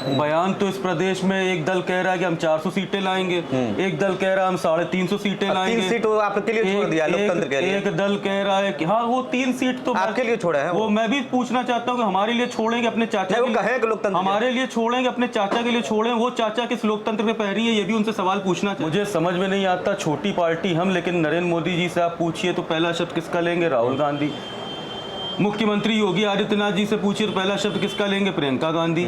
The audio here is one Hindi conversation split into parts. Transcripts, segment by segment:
बयान तो इस प्रदेश में एक दल कह रहा है कि हम 400 सीटें लाएंगे, एक दल कह रहा है हम 350 सीटें लाएंगे। 3 सीट आपके लिए छोड़ दिया लोकतंत्र के लिए। एक दल कह रहा है कि हाँ वो 3 सीट तो आपके लिए छोड़ा है। वो मैं भी पूछना चाहता हूँ कि हमारे लिए छोड़ेंगे अपने चाचा के लिए, हमारे लिए छोड़ेंगे अपने चाचा के लिए छोड़ें, वो चाचा किस लोकतंत्र के पैरी है, ये भी उनसे सवाल पूछना चाहिए। मुझे समझ में नहीं आता, छोटी पार्टी हम, लेकिन नरेंद्र मोदी जी से आप पूछिए तो पहला शब्द किसका लेंगे? राहुल गांधी। मुख्यमंत्री योगी आदित्यनाथ जी से पूछिए तो पहला शब्द किसका लेंगे? प्रियंका गांधी।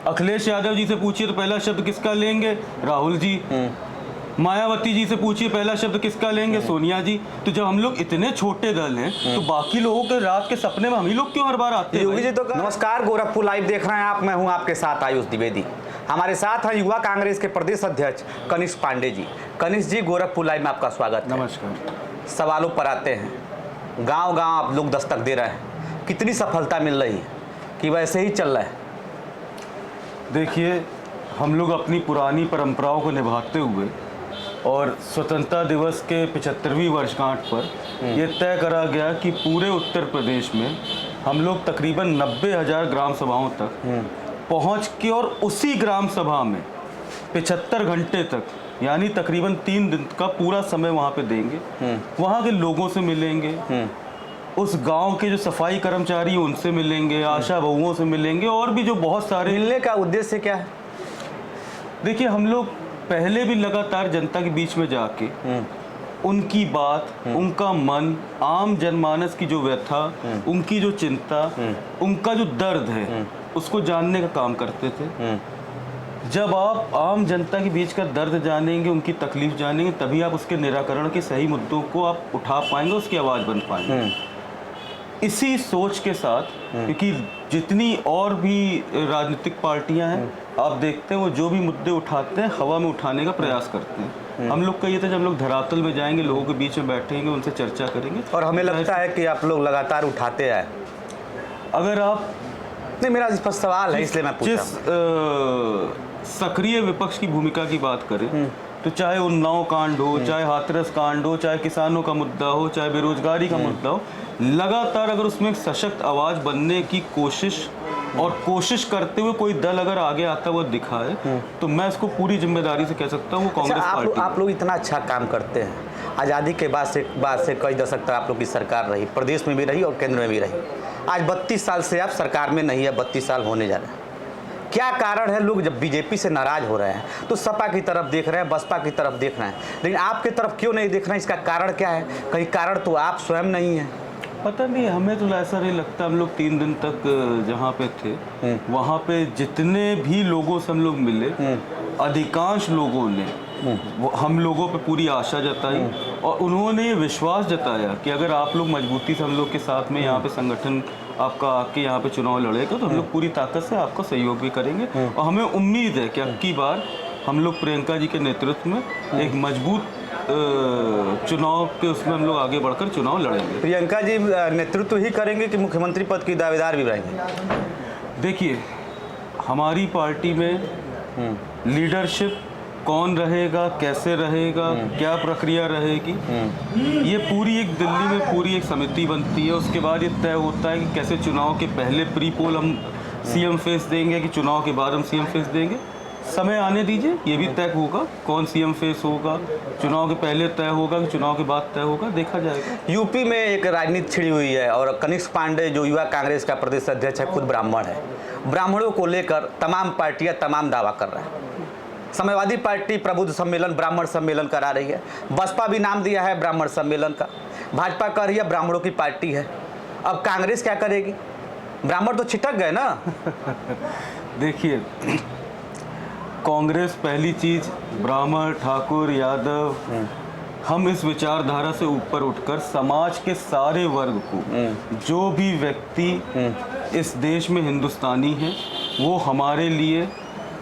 अखिलेश यादव जी से पूछिए तो पहला शब्द किसका लेंगे? राहुल जी। मायावती जी से पूछिए पहला शब्द किसका लेंगे? सोनिया जी। तो जब हम लोग इतने छोटे दल हैं तो बाकी लोगों के रात के सपने में हम ही लोग क्यों हर बार आते हैं? योगी जी तो नमस्कार, गोरखपुर लाइव देख रहे हैं आप, मैं हूं आपके साथ आयुष द्विवेदी। हमारे साथ हैं युवा कांग्रेस के प्रदेश अध्यक्ष कनिष्क पांडे जी। कनिष्क जी, गोरखपुर लाइव में आपका स्वागत है। नमस्कार। सवालों पर आते हैं, गांव आप लोग दस्तक दे रहे हैं, कितनी सफलता मिल रही है कि वैसे ही चल रहा है? देखिए, हम लोग अपनी पुरानी परंपराओं को निभाते हुए और स्वतंत्रता दिवस के 75वीं वर्षगांठ पर यह तय करा गया कि पूरे उत्तर प्रदेश में हम लोग तकरीबन 90,000 ग्राम सभाओं तक पहुंच के और उसी ग्राम सभा में 75 घंटे तक, यानी तकरीबन 3 दिन का पूरा समय वहां पे देंगे। वहां के लोगों से मिलेंगे, उस गांव के जो सफाई कर्मचारी उनसे मिलेंगे, आशा बहुओं से मिलेंगे, और भी जो बहुत सारे। मिलने का उद्देश्य क्या है? देखिए, हम लोग पहले भी लगातार जनता के बीच में जाके उनकी बात, उनका मन, आम जनमानस की जो व्यथा, उनकी जो चिंता, उनका जो दर्द है, उसको जानने का काम करते थे। जब आप आम जनता के बीच का दर्द जानेंगे, उनकी तकलीफ जानेंगे, तभी आप उसके निराकरण के सही मुद्दों को आप उठा पाएंगे, उसकी आवाज़ बन पाएंगे। इसी सोच के साथ, क्योंकि जितनी और भी राजनीतिक पार्टियां हैं, आप देखते हैं वो जो भी मुद्दे उठाते हैं हवा में उठाने का प्रयास करते हैं। हम लोग का ये था, जब हम लोग धरातल में जाएंगे, लोगों के बीच में बैठेंगे, उनसे चर्चा करेंगे। और हमें लगता है कि आप लोग लगातार उठाते आए। अगर आप नहीं, मेरा इस पर सवाल है, इसलिए मैं पूछ रहा हूं। सक्रिय विपक्ष की भूमिका की बात करें तो चाहे उन्नाव कांड हो, चाहे हाथरस कांड हो, चाहे किसानों का मुद्दा हो, चाहे बेरोजगारी का मुद्दा हो, लगातार अगर उसमें एक सशक्त आवाज बनने की कोशिश करते हुए कोई दल अगर आगे आता हुआ दिखा है तो मैं इसको पूरी जिम्मेदारी से कह सकता हूँ वो कांग्रेस पार्टी। आप लोग इतना अच्छा काम करते हैं, आज़ादी के बाद से कई दशक तक आप लोग की सरकार रही, प्रदेश में भी रही और केंद्र में भी रही। आज 32 साल से आप सरकार में नहीं है, 32 साल होने जा रहे हैं। क्या कारण है? लोग जब बीजेपी से नाराज हो रहे हैं तो सपा की तरफ देख रहे हैं, बसपा की तरफ देख रहे हैं, लेकिन आपकी तरफ क्यों नहीं देख रहे हैं? इसका कारण क्या है? कहीं कारण तो आप स्वयं नहीं है? पता नहीं, हमें तो ऐसा नहीं लगता। हम लोग 3 दिन तक जहाँ पे थे, वहाँ पे जितने भी लोगों से हम लोग मिले, अधिकांश लोगों ने हम लोगों पे पूरी आशा जताई और उन्होंने ये विश्वास जताया कि अगर आप लोग मजबूती से हम लोग के साथ में यहाँ पे संगठन आपका आके यहाँ पे चुनाव लड़ेगा तो हम लोग पूरी ताकत से आपका सहयोग भी करेंगे। और हमें उम्मीद है कि अब की बार हम लोग प्रियंका जी के नेतृत्व में एक मजबूत चुनाव के उसमें हम लोग आगे बढ़कर चुनाव लड़ेंगे। प्रियंका जी नेतृत्व ही करेंगे कि मुख्यमंत्री पद की दावेदार भी रहेंगे? देखिए, हमारी पार्टी में लीडरशिप कौन रहेगा, कैसे रहेगा, क्या प्रक्रिया रहेगी, ये पूरी एक दिल्ली में पूरी एक समिति बनती है। उसके बाद ये तय होता है कि कैसे चुनाव के पहले प्री पोल हम सीएम फेस देंगे कि चुनाव के बाद हम सीएम फेस देंगे। समय आने दीजिए, ये भी तय होगा कौन सीएम फेस होगा। चुनाव के पहले तय होगा कि चुनाव के बाद तय होगा, देखा जाएगा। यूपी में एक राजनीति छिड़ी हुई है और कनिष्क पांडे जो युवा कांग्रेस का प्रदेश अध्यक्ष है, खुद ब्राह्मण है। ब्राह्मणों को लेकर तमाम पार्टियां तमाम दावा कर रहे हैं। समाजवादी पार्टी प्रबुद्ध सम्मेलन, ब्राह्मण सम्मेलन करा रही है, बसपा भी नाम दिया है ब्राह्मण सम्मेलन का, भाजपा कह रही है ब्राह्मणों की पार्टी है। अब कांग्रेस क्या करेगी? ब्राह्मण तो छिटक गए ना। देखिए, कांग्रेस पहली चीज, ब्राह्मण, ठाकुर, यादव, हम इस विचारधारा से ऊपर उठकर समाज के सारे वर्ग को, जो भी व्यक्ति इस देश में हिंदुस्तानी है वो हमारे लिए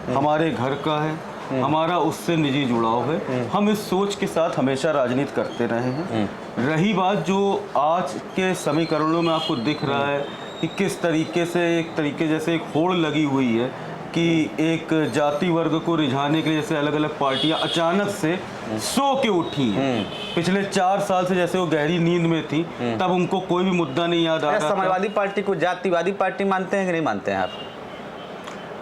हमारे घर का है, हमारा उससे निजी जुड़ाव है। हम इस सोच के साथ हमेशा राजनीति करते रहे हैं। रही बात जो आज के समीकरणों में आपको दिख रहा है कि किस तरीके से एक तरीके जैसे एक होड़ लगी हुई है कि एक जाति वर्ग को रिझाने के लिए जैसे अलग अलग पार्टियां अचानक से सो के उठी हैं। पिछले 4 साल से जैसे वो गहरी नींद में थी, तब उनको कोई भी मुद्दा नहीं याद आ रहा। समाजवादी पार्टी को जातिवादी पार्टी मानते हैं कि नहीं मानते हैं आप?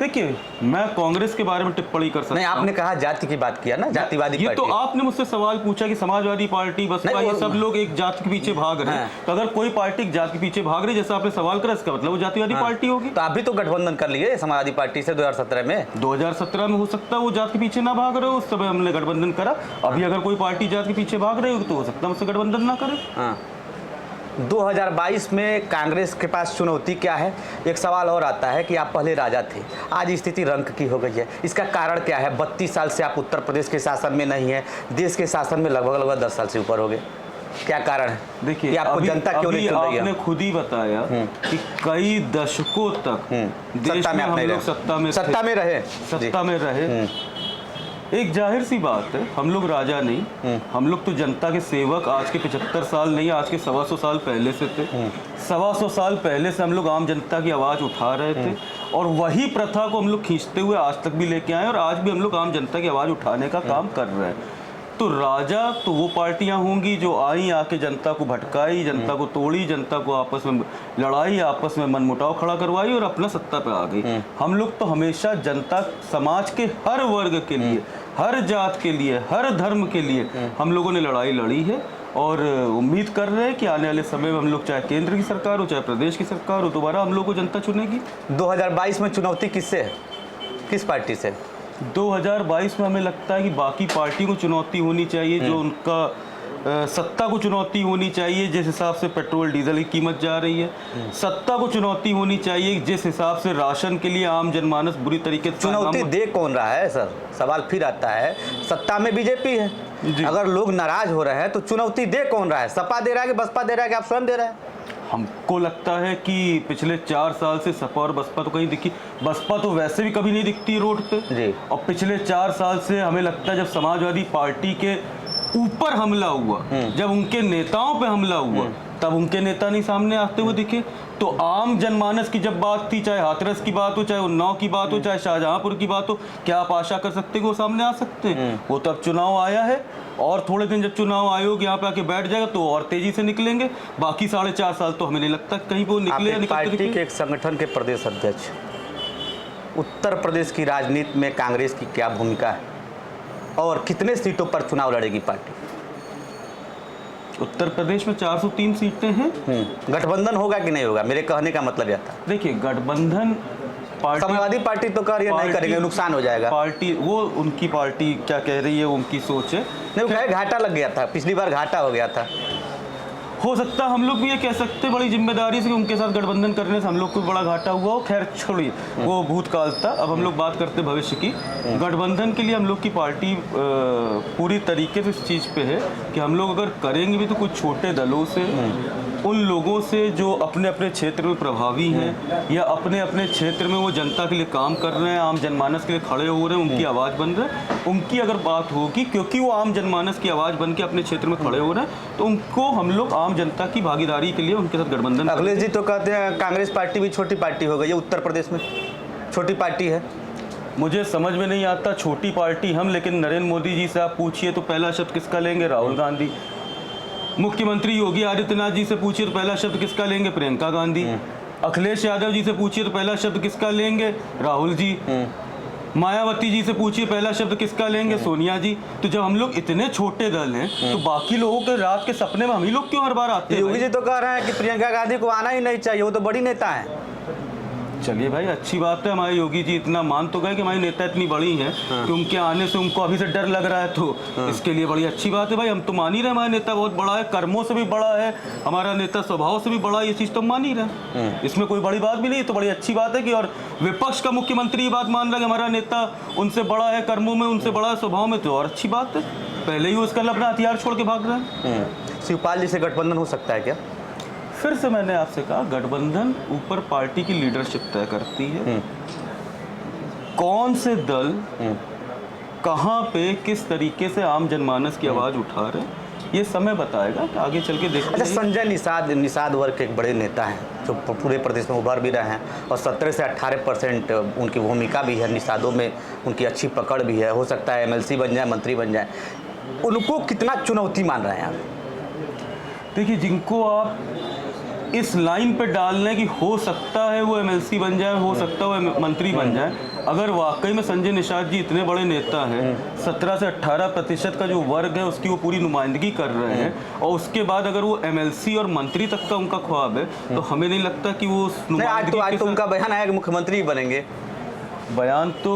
देखिए, मैं कांग्रेस के बारे में टिप्पणी कर सकता नहीं, आपने कहा जाति की बात किया ना, जातिवादी ये तो पार्टी। आपने मुझसे सवाल पूछा कि समाजवादी पार्टी, बसपा, नहीं, ये वो- सब लोग एक जात के पीछे भाग रहे हैं। हाँ। तो अगर कोई पार्टी एक जात के पीछे भाग रही है, जैसा आपने सवाल करा, इसका मतलब वो जातिवादी पार्टी होगी। तो आप भी तो गठबंधन कर लिए समाजवादी पार्टी से 2017 में। 2017 में हो सकता है वो जात के पीछे ना भाग रहे हो, उस समय हमने गठबंधन करा। अभी अगर कोई पार्टी जात के पीछे भाग रही हो तो हो सकता है मुझसे गठबंधन ना करे। हाँ, 2022 में कांग्रेस के पास चुनौती क्या है? एक सवाल और आता है कि आप पहले राजा थे, आज स्थिति रंक की हो गई है। इसका कारण क्या है? 32 साल से आप उत्तर प्रदेश के शासन में नहीं है, देश के शासन में लगभग 10 साल से ऊपर हो गए। क्या कारण है? देखिए, कि आपको अभी जनता क्यों नहीं चुन रही आपने है? खुद ही बताया कि कई दशकों तक देश सत्ता में में आप हम नहीं लोग रहे। सत्ता में सत्ता में रहे। सत्ता में रहे। एक जाहिर सी बात है, हम लोग राजा नहीं, हम लोग तो जनता के सेवक। आज के 75 साल नहीं, आज के 125 साल पहले से थे। 125 साल पहले से हम लोग आम जनता की आवाज़ उठा रहे थे और वही प्रथा को हम लोग खींचते हुए आज तक भी लेके आए और आज भी हम लोग आम जनता की आवाज़ उठाने का काम कर रहे हैं। तो राजा तो वो पार्टियां होंगी जो आई, आके जनता को भटकाई, जनता को तोड़ी, जनता को आपस में लड़ाई, आपस में मनमुटाव खड़ा करवाई और अपना सत्ता पे आ गई। हम लोग तो हमेशा जनता, समाज के हर वर्ग के लिए, हर जात के लिए, हर धर्म के लिए हम लोगों ने लड़ाई लड़ी है और उम्मीद कर रहे हैं कि आने वाले समय में हम लोग, चाहे केंद्र की सरकार हो चाहे प्रदेश की सरकार हो, दोबारा हम लोग को जनता चुनेगी। 2022 में चुनौती किससे है? किस पार्टी से? 2022 में हमें लगता है कि बाकी पार्टी को चुनौती होनी चाहिए, जो उनका सत्ता को चुनौती होनी चाहिए जिस हिसाब से पेट्रोल डीजल की कीमत जा रही है। सत्ता को चुनौती होनी चाहिए जिस हिसाब से राशन के लिए आम जनमानस बुरी तरीके से चुनौती दे कौन रहा है सर? सवाल फिर आता है, सत्ता में बीजेपी है, अगर लोग नाराज हो रहे हैं तो चुनौती दे कौन रहा है? सपा दे रहा है कि बसपा दे रहा है कि आप स्वयं दे रहे हैं? हमको लगता है कि पिछले 4 साल से सपा और बसपा तो कहीं दिखी, बसपा तो वैसे भी कभी नहीं दिखती रोड पे जी। और पिछले 4 साल से हमें लगता है जब समाजवादी पार्टी के ऊपर हमला हुआ, जब उनके नेताओं पे हमला हुआ, तब उनके नेता नहीं सामने आते हुए दिखे। तो आम जनमानस की जब बात थी, चाहे हाथरस की बात हो, चाहे उन्नाव की बात हो, चाहे शाहजहांपुर की बात हो, क्या आप आशा कर सकते कि वो सामने आ सकते हैं? वो तब चुनाव आया है और थोड़े दिन जब चुनाव आयोग यहाँ पे आके बैठ जाएगा तो और तेजी से निकलेंगे। बाकी 4.5 साल तो हमें नहीं लगता कहीं वो निकले या आप एक निकलते पार्टी दिखे। के एक संगठन के प्रदेश अध्यक्ष, उत्तर प्रदेश की राजनीति में कांग्रेस की क्या भूमिका है और कितने सीटों पर चुनाव लड़ेगी पार्टी? उत्तर प्रदेश में 403 सीटें हैं। गठबंधन होगा कि नहीं होगा? मेरे कहने का मतलब यह था। देखिए, गठबंधन पार्टी, समाजवादी पार्टी तो कह रही है नहीं करेंगे, नुकसान हो जाएगा। पार्टी, वो उनकी पार्टी क्या कह रही है, उनकी सोच है। नहीं, वो घाटा लग गया था, पिछली बार घाटा हो गया था। हो सकता है हम लोग भी ये कह सकते हैं बड़ी जिम्मेदारी से कि उनके साथ गठबंधन करने से हम लोग को भी बड़ा घाटा हुआ हो। खैर छोड़िए, वो भूतकाल था। अब हम लोग बात करते हैं भविष्य की। गठबंधन के लिए हम लोग की पार्टी पूरी तरीके से इस चीज़ पे है कि हम लोग अगर करेंगे भी तो कुछ छोटे दलों से, उन लोगों से जो अपने अपने क्षेत्र में प्रभावी हैं या अपने अपने क्षेत्र में वो जनता के लिए काम कर रहे हैं, आम जनमानस के लिए खड़े हो रहे हैं, उनकी आवाज़ बन रहे हैं, उनकी अगर बात होगी, क्योंकि वो आम जनमानस की आवाज़ बन के अपने क्षेत्र में खड़े हो रहे हैं, तो उनको हम लोग आम जनता की भागीदारी के लिए उनके साथ गठबंधन। अखिलेश जी तो कहते हैं कांग्रेस पार्टी भी छोटी पार्टी हो गई है, उत्तर प्रदेश में छोटी पार्टी है। मुझे समझ में नहीं आता, छोटी पार्टी हम, लेकिन नरेंद्र मोदी जी से आप पूछिए तो पहला शब्द किसका लेंगे? राहुल गांधी। मुख्यमंत्री योगी आदित्यनाथ जी से पूछिए तो पहला शब्द किसका लेंगे? प्रियंका गांधी। अखिलेश यादव जी से पूछिए तो पहला शब्द किसका लेंगे? राहुल जी। मायावती जी से पूछिए पहला शब्द किसका लेंगे? सोनिया जी। तो जब हम लोग इतने छोटे दल हैं तो बाकी लोगों के रात के सपने में हम ही लोग क्यों हर बार आते हैं? योगी जी तो कह रहे हैं कि प्रियंका गांधी को आना ही नहीं चाहिए, वो तो बड़ी नेता है। चलिए भाई, अच्छी बात है, हमारे योगी जी इतना मान तो गए कि हमारी नेता इतनी बड़ी हैं कि उनके आने से उनको अभी से डर लग रहा है, तो इसके लिए बड़ी अच्छी बात है भाई। हम तो मान ही रहे हमारा नेता बहुत बड़ा है, कर्मों से भी बड़ा है, हमारा नेता स्वभाव से भी बड़ा है, ये चीज़ तो हम मान ही रहे हैं। इसमें कोई बड़ी बात भी नहीं, तो बड़ी अच्छी बात है कि और विपक्ष का मुख्यमंत्री ये बात मान रहा है कि हमारा नेता उनसे बड़ा है, कर्मों में उनसे बड़ा है, स्वभाव में, तो और अच्छी बात है। पहले ही उसका अपना हथियार छोड़ के भाग रहे हैं। शिवपाल जी से गठबंधन हो सकता है क्या? फिर से मैंने आपसे कहा, गठबंधन ऊपर पार्टी की लीडरशिप तय करती है। कौन से दल कहाँ पे किस तरीके से आम जनमानस की आवाज़ उठा रहे, ये समय बताएगा कि आगे चल के देखते अच्छा, हैं। संजय निषाद वर्ग के एक बड़े नेता हैं जो पूरे प्रदेश में उभर भी रहे हैं और 17 से 18% उनकी भूमिका भी है, निषादों में उनकी अच्छी पकड़ भी है, हो सकता है MLC बन जाए, मंत्री बन जाए। उनको कितना चुनौती मान रहे हैं आप? देखिए, जिनको आप इस लाइन पे डाल रहे हैं कि हो सकता है वो एमएलसी बन जाए, हो सकता है वो मंत्री बन जाए। अगर वाकई में संजय निषाद जी इतने बड़े नेता हैं, 17 से 18% का जो वर्ग है उसकी वो पूरी नुमाइंदगी कर रहे हैं, और उसके बाद अगर वो एमएलसी और मंत्री तक का उनका ख्वाब है, तो हमें नहीं लगता कि वो उस नहीं, आज नुमाइंदगी तो उनका बयान आया कि मुख्यमंत्री बनेंगे। बयान तो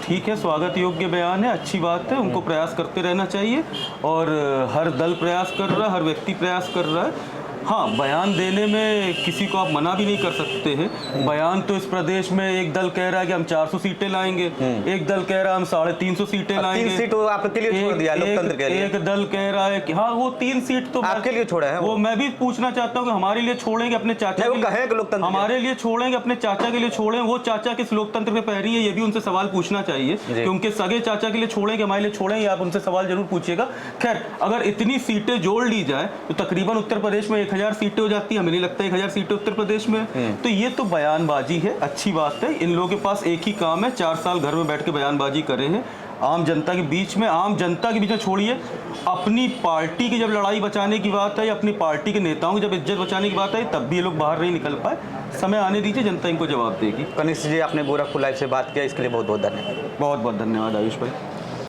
ठीक है, स्वागत योग्य बयान है, अच्छी बात है, उनको प्रयास करते रहना चाहिए, और हर दल प्रयास कर रहा है, हर व्यक्ति प्रयास कर रहा है। हाँ, बयान देने में किसी को आप मना भी नहीं कर सकते हैं। बयान तो इस प्रदेश में एक दल कह रहा है कि हम 400 सीटें लाएंगे, एक दल कह रहा है हम 350 सीटें लाएंगे। 3 सीट आपके लिए छोड़ दिया लोकतंत्र के लिए। एक दल कह रहा है कि हाँ वो 3 सीट तो आपके लिए छोड़ा है वो मैं भी पूछना चाहता हूँ कि हमारे लिए छोड़ेंगे अपने चाचा नहीं, के वो कहे कि लोकतंत्र हमारे लिए छोड़ेंगे अपने चाचा के लिए छोड़ें, वो चाचा किस लोकतंत्र में पैरी है, ये भी उनसे सवाल पूछना चाहिए कि उनके सगे चाचा के लिए छोड़ेंगे, हमारे लिए छोड़ेंगे, आप उनसे सवाल जरूर पूछिएगा। खैर, अगर इतनी सीटें जोड़ ली जाए तो तकरीबन उत्तर प्रदेश में 1000 सीटें हो जाती, हमें नहीं लगता 1000 सीटें उत्तर प्रदेश में। तो ये तो बयानबाजी है, अच्छी बात है। इन लोगों के पास एक ही काम है, 4 साल घर में बैठ के बयानबाजी करे हैं। आम जनता के बीच में छोड़िए, अपनी पार्टी की जब लड़ाई बचाने की बात है, अपनी पार्टी के नेताओं की जब इज्जत बचाने की बात है, तब भी ये लोग बाहर नहीं निकल पाए। समय आने दीजिए, जनता इनको जवाब देगी। कनिष्ठ जी, आपने गोरखपुर लाइव से बात किया, इसके लिए बहुत बहुत धन्यवाद। बहुत बहुत धन्यवाद आयुष भाई।